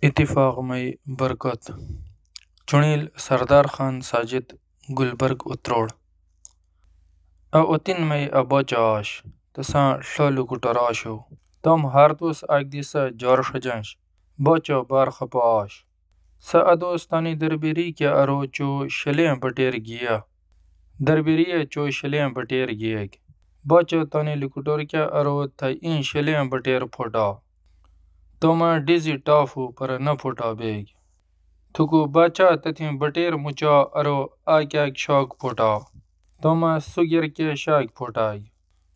اتفاق مئی برکت چُنیل سردار خان ساجد گلبرگ اتروڑ اوتن مئی باچہ آش تساں ݜہ لُکُٹر آشو تم ہردوس اک دی سہ جور ݜجنش باچہ بار خپہ آش سہ ادوس تانی دربیری کہ ارو چو شلیں بٹیر گیا دربیری چو شلیں بٹیر گیگ باچہ تانی لُکُٹور کہ ارو تھہ این شلیں بٹیر پھوٹا تومہ ڈیزی ٹافو پر نہ پھوٹا بیگ تھکو باچہ تتھیں بٹیر مچا ارو آکیاک شاک پھوٹا تومہ سُگر کے شاک پھوٹائی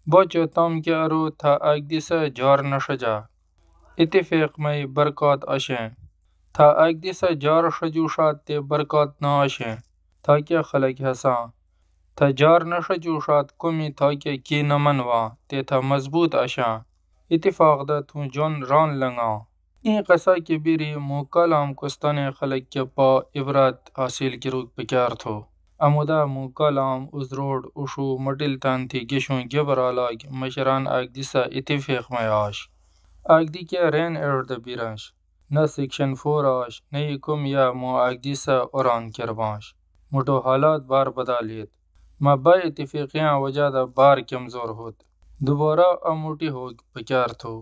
باچہ تام کہ ارو تھہ اک دی سہ جار نہ ݜجا اتفاق مئی برکات آشیں تھہ اک دی سہ جار ݜجوݜات تے برکات نہ آشیں تھاکہ خلق ہساں تھہ جار نہ ݜجوݜات کومی تھاکہ کی نہ منواں تے تھہ مضبوط آشاں اتفاق دہ تھوں جون ران لنگاں این قصہ کہ بیری موں کالام کوستانے خلق کہ پا عبرات حاصل کروگ پکار تھو ہمودا موں کالام ازروڑ اوݜو مٹل تان تھی گشوں گیبر آلاگ مشران اک دی سہ اتفاق مئی آش اک دی کہ رین ایڑ دہ بیرنش نہ سیکشن 4 آش نہ ای کوم یا موں اک دی سہ اوران کربانش موٹو حالات بار بدالیت مہ با اتفاقیاں وجہ دہ بار کمزور ہوت دوبارہ موٹی ہوگ پکار تھو